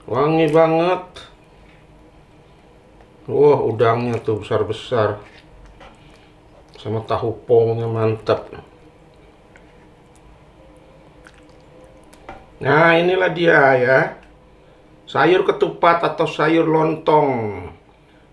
Wangi banget. Wah, udangnya tuh besar-besar. Sama tahu pongnya mantap. Nah, inilah dia ya. Sayur ketupat atau sayur lontong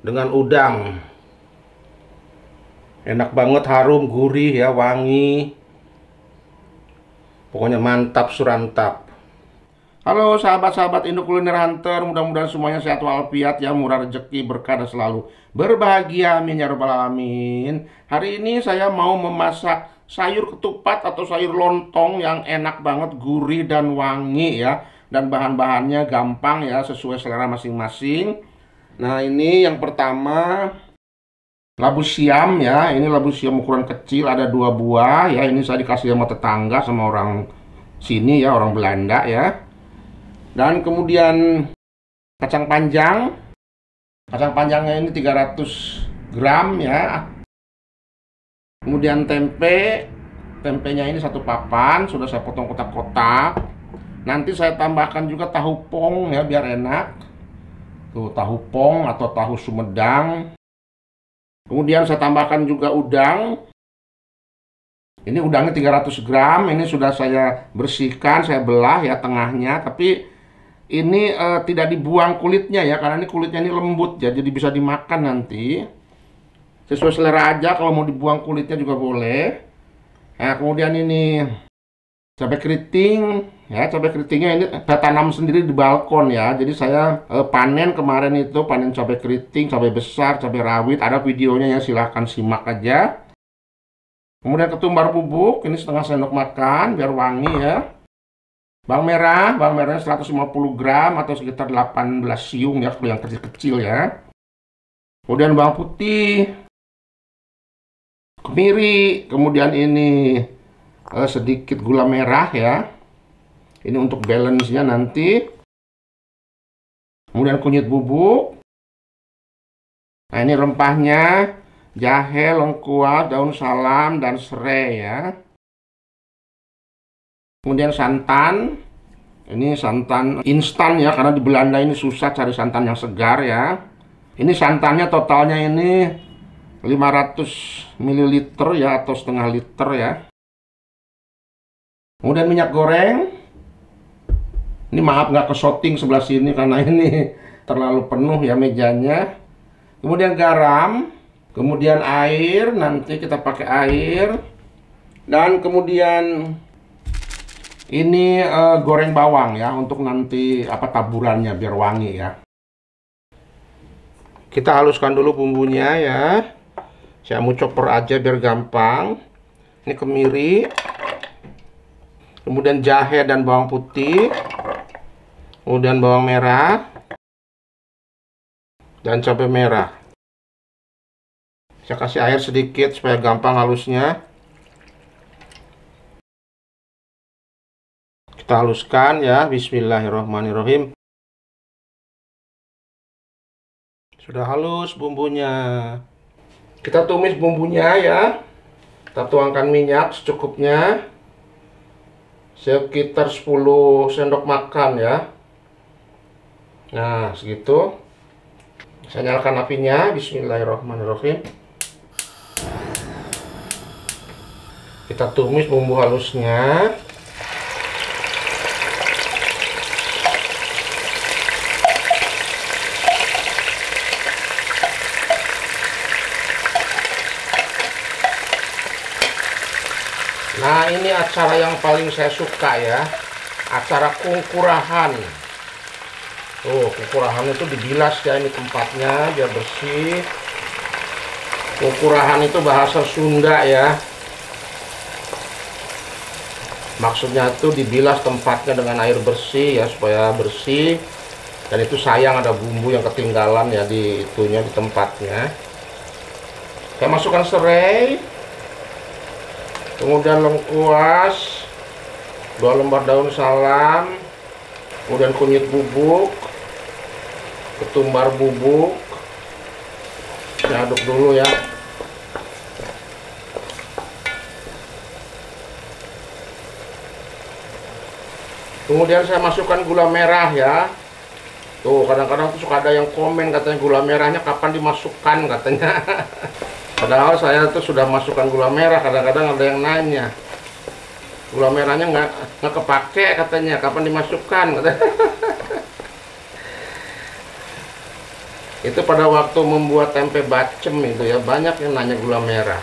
dengan udang. Enak banget, harum, gurih ya, wangi. Pokoknya mantap surantap. Halo sahabat-sahabat Indo Kuliner Hunter, mudah-mudahan semuanya sehat walafiat ya, murah rezeki, berkah dan selalu berbahagia, amin ya rabbal alamin. Hari ini saya mau memasak sayur ketupat atau sayur lontong yang enak banget, gurih dan wangi ya. Dan bahan-bahannya gampang ya, sesuai selera masing-masing. Nah, ini yang pertama labu siam ya. Ini labu siam ukuran kecil, ada 2 buah ya. Ini saya dikasih sama tetangga, sama orang sini ya, orang Belanda ya. Dan kemudian kacang panjang. Kacang panjangnya ini 300 gram ya. Kemudian tempe. Tempenya ini 1 papan, sudah saya potong kotak-kotak. Nanti saya tambahkan juga tahu pong ya, biar enak. Tuh, tahu pong atau tahu Sumedang. Kemudian saya tambahkan juga udang. Ini udangnya 300 gram. Ini sudah saya bersihkan, saya belah ya tengahnya. Tapi ini tidak dibuang kulitnya ya, karena ini kulitnya ini lembut ya, jadi bisa dimakan nanti. Sesuai selera aja, kalau mau dibuang kulitnya juga boleh. Nah, kemudian ini cabai keriting ya. Cabai keritingnya ini saya tanam sendiri di balkon ya. Jadi saya panen kemarin itu, panen cabai keriting, cabai besar, cabai rawit. Ada videonya ya, silahkan simak aja. Kemudian ketumbar bubuk, ini setengah sendok makan biar wangi ya. Bawang merahnya 150 gram atau sekitar 18 siung ya, kalau yang kecil-kecil ya. Kemudian bawang putih, kemiri, kemudian ini sedikit gula merah ya. Ini untuk balance-nya nanti. Kemudian kunyit bubuk. Nah, ini rempahnya, jahe, lengkuas, daun salam, dan serai ya. Kemudian santan. Ini santan instan ya, karena di Belanda ini susah cari santan yang segar ya. Ini santannya totalnya ini 500 ml ya, atau setengah liter ya. Kemudian minyak goreng. Ini maaf nggak ke shooting sebelah sini karena ini terlalu penuh ya mejanya. Kemudian garam. Kemudian air, nanti kita pakai air. Dan kemudian ini goreng bawang ya, untuk nanti taburannya biar wangi ya. Kita haluskan dulu bumbunya ya. Saya mau chopper aja biar gampang. Ini kemiri. Kemudian jahe dan bawang putih. Kemudian bawang merah. Dan cabai merah. Saya kasih air sedikit supaya gampang halusnya. Kita haluskan ya, bismillahirrahmanirrahim. Sudah halus bumbunya. Kita tumis bumbunya ya. Kita tuangkan minyak secukupnya. Sekitar 10 sendok makan ya. Nah, segitu. Saya nyalakan apinya, bismillahirrahmanirrahim. Kita tumis bumbu halusnya. Nah, ini acara yang paling saya suka ya, acara kungkurahan. Tuh, kungkurahan itu dibilas ya, ini tempatnya biar bersih. Kungkurahan itu bahasa Sunda ya. Maksudnya itu dibilas tempatnya dengan air bersih ya, supaya bersih. Dan itu sayang ada bumbu yang ketinggalan ya di itunya, di tempatnya. Saya masukkan serai. Kemudian lengkuas, 2 lembar daun salam, kemudian kunyit bubuk, ketumbar bubuk. Saya aduk dulu ya. Kemudian saya masukkan gula merah ya. Tuh kadang-kadang tuh suka ada yang komen katanya gula merahnya kapan dimasukkan katanya. Padahal saya tuh sudah masukkan gula merah. Kadang-kadang ada yang nanya, gula merahnya nggak kepake katanya, kapan dimasukkan katanya. Itu pada waktu membuat tempe bacem itu ya, banyak yang nanya gula merah.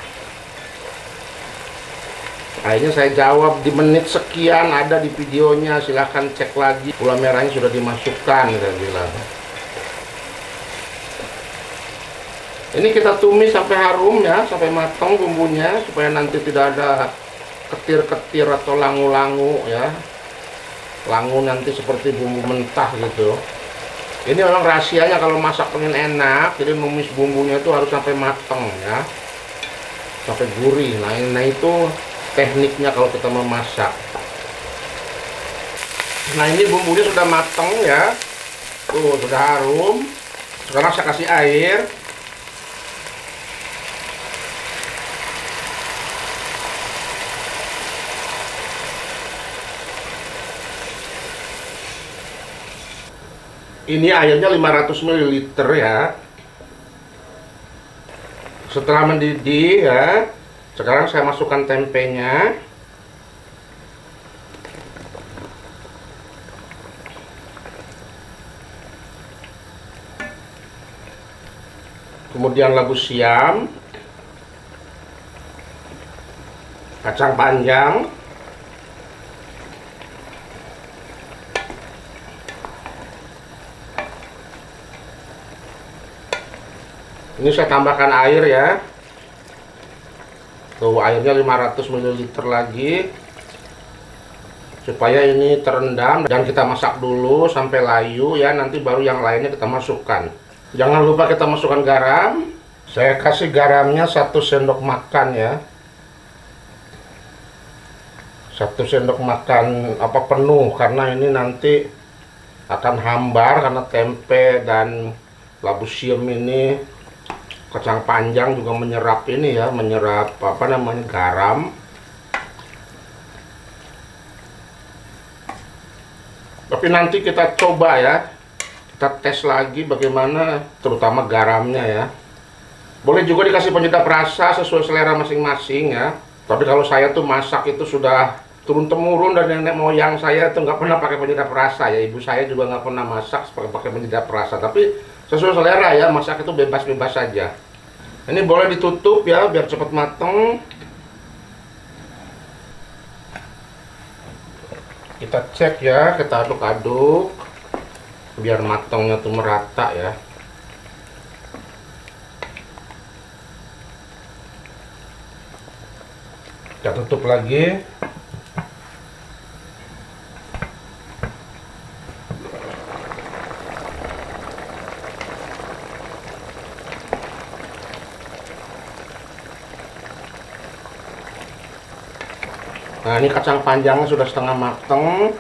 Akhirnya saya jawab di menit sekian, ada di videonya, silahkan cek lagi, gula merahnya sudah dimasukkan, saya bilang. Ini kita tumis sampai harum ya, sampai matang bumbunya, supaya nanti tidak ada ketir-ketir atau langu-langu ya. Langu nanti seperti bumbu mentah gitu. Ini memang rahasianya kalau masak pengen enak, jadi numis bumbunya itu harus sampai matang ya, sampai gurih. Nah itu tekniknya kalau kita memasak. Nah ini bumbunya sudah matang ya, tuh sudah harum. Sekarang saya kasih air. Ini airnya 500 ml ya. Setelah mendidih ya, sekarang saya masukkan tempenya. Kemudian labu siam, kacang panjang, ini saya tambahkan air ya. Tuh airnya 500 ml lagi, supaya ini terendam, dan kita masak dulu sampai layu ya, nanti baru yang lainnya kita masukkan. Jangan lupa kita masukkan garam. Saya kasih garamnya 1 sendok makan ya, 1 sendok makan penuh, karena ini nanti akan hambar karena tempe dan labu siam ini, kacang panjang juga menyerap ini ya, menyerap garam. Tapi nanti kita coba ya, kita tes lagi bagaimana terutama garamnya ya. Boleh juga dikasih penyedap rasa sesuai selera masing-masing ya. Tapi kalau saya tuh masak itu sudah turun temurun dari nenek moyang saya, tuh nggak pernah pakai penyedap rasa ya. Ibu saya juga nggak pernah masak pakai penyedap rasa. Tapi sesuai selera ya, masak itu bebas-bebas saja. Ini boleh ditutup ya biar cepat matang. Kita cek ya, kita aduk-aduk biar matangnya tuh merata ya. Kita tutup lagi. Nah ini kacang panjangnya sudah setengah matang.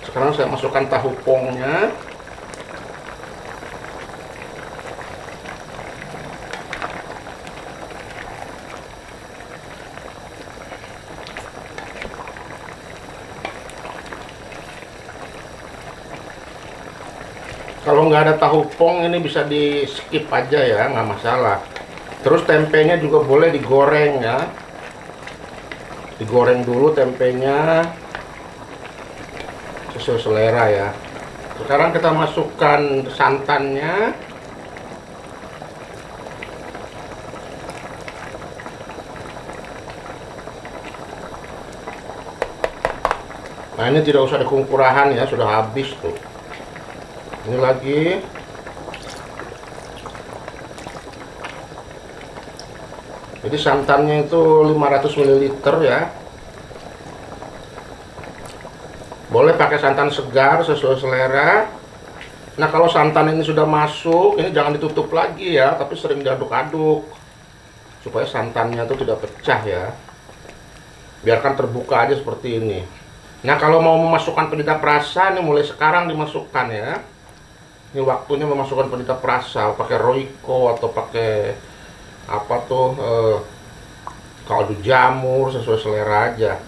Sekarang saya masukkan tahu pongnya. Kalau nggak ada tahu pong ini bisa di skip aja ya, nggak masalah. Terus tempenya juga boleh digoreng ya. Digoreng dulu tempenya sesuai selera ya. Sekarang kita masukkan santannya. Nah ini tidak usah dikungkurahan ya, sudah habis tuh. Ini lagi. Jadi santannya itu 500 ml ya. Boleh pakai santan segar sesuai selera. Nah kalau santan ini sudah masuk, ini jangan ditutup lagi ya, tapi sering diaduk-aduk supaya santannya itu tidak pecah ya. Biarkan terbuka aja seperti ini. Nah kalau mau memasukkan penyedap rasa, ini mulai sekarang dimasukkan ya. Ini waktunya memasukkan penyedap rasa, pakai Royco atau pakai kaldu jamur sesuai selera aja.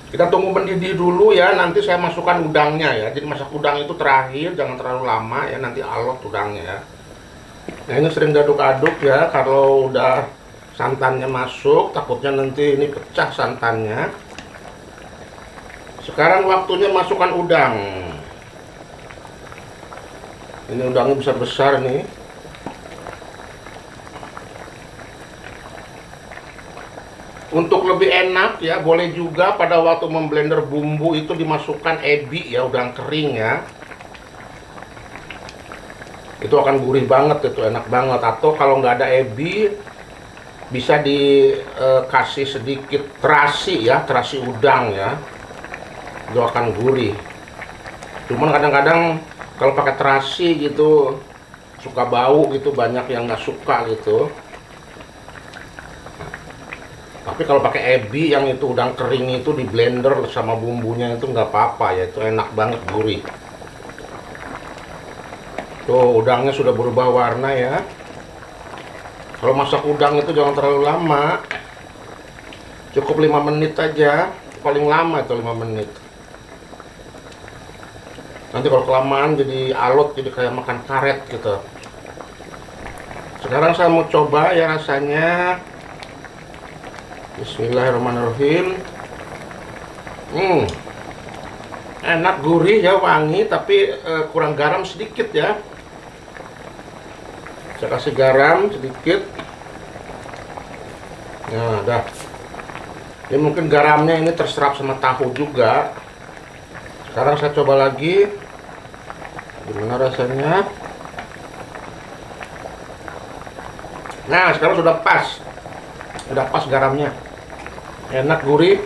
Kita tunggu mendidih dulu ya, nanti saya masukkan udangnya ya. Jadi masak udang itu terakhir, jangan terlalu lama ya, nanti alot udangnya ya. Nah ini sering diaduk-aduk ya, kalau udah santannya masuk, takutnya nanti ini pecah santannya. Sekarang waktunya masukkan udang. Ini udangnya besar-besar nih. Untuk lebih enak ya, boleh juga pada waktu memblender bumbu itu dimasukkan ebi ya, udang kering ya. Itu akan gurih banget, itu enak banget. Atau kalau nggak ada ebi, bisa dikasih sedikit terasi ya, terasi udang ya. Itu akan gurih. Cuman kadang-kadang kalau pakai terasi gitu suka bau gitu, banyak yang nggak suka gitu. Tapi kalau pakai ebi yang itu udang kering itu di blender sama bumbunya itu nggak apa-apa ya, itu enak banget, gurih. Tuh udangnya sudah berubah warna ya. Kalau masak udang itu jangan terlalu lama, cukup 5 menit aja, paling lama itu 5 menit. Nanti kalau kelamaan jadi alot, jadi kayak makan karet gitu. Sekarang saya mau coba ya rasanya. Bismillahirrahmanirrahim. Enak, gurih ya, wangi, tapi kurang garam sedikit ya. Saya kasih garam sedikit. Nah, dah. Ini mungkin garamnya ini terserap sama tahu juga. Sekarang saya coba lagi. Gimana rasanya? Nah, sekarang sudah pas. Sudah pas garamnya. Enak, gurih,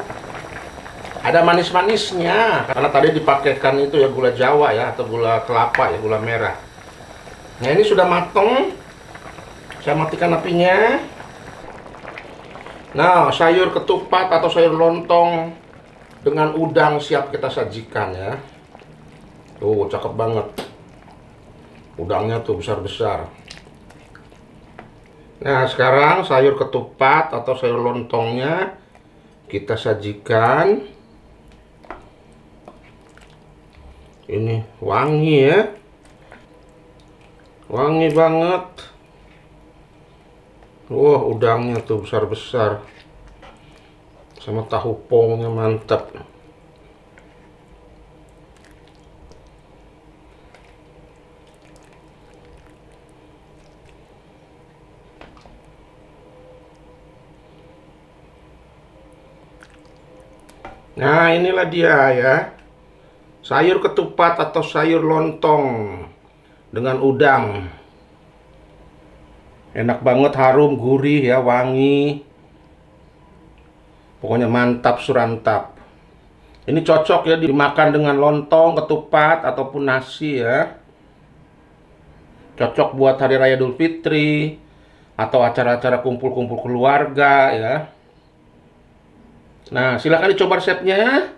ada manis-manisnya karena tadi dipakaikan itu ya gula Jawa ya, atau gula kelapa ya, gula merah. Nah ini sudah mateng, saya matikan apinya. Nah sayur ketupat atau sayur lontong dengan udang siap kita sajikan ya. Tuh cakep banget, udangnya tuh besar-besar. Nah sekarang sayur ketupat atau sayur lontongnya kita sajikan. Ini wangi ya, wangi banget. Wah udangnya tuh besar-besar sama tahu pongnya mantap. Nah inilah dia ya, sayur ketupat atau sayur lontong dengan udang. Enak banget, harum, gurih ya, wangi. Pokoknya mantap surantap. Ini cocok ya dimakan dengan lontong, ketupat, ataupun nasi ya. Cocok buat hari raya Idul Fitri atau acara-acara kumpul-kumpul keluarga ya. Nah, silahkan dicoba resepnya.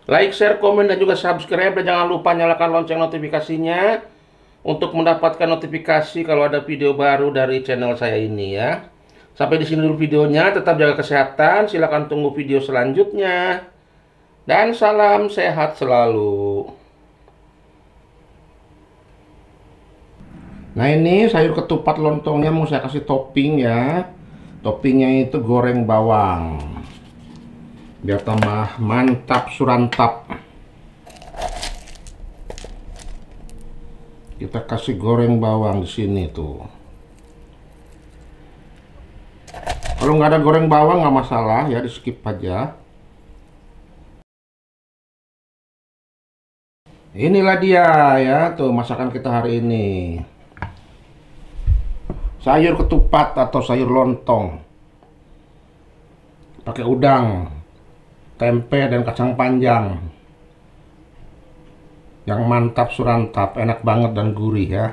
Like, share, komen, dan juga subscribe. Dan jangan lupa nyalakan lonceng notifikasinya untuk mendapatkan notifikasi kalau ada video baru dari channel saya ini ya. Sampai di sini dulu videonya. Tetap jaga kesehatan. Silahkan tunggu video selanjutnya. Dan salam sehat selalu. Nah ini sayur ketupat lontongnya mau saya kasih topping ya. Toppingnya itu goreng bawang, biar tambah mantap surantap. Kita kasih goreng bawang di sini tuh. Kalau nggak ada goreng bawang nggak masalah ya, di skip aja. Inilah dia ya tuh masakan kita hari ini. Sayur ketupat atau sayur lontong pakai udang, tempe, dan kacang panjang yang mantap surantap, enak banget dan gurih ya.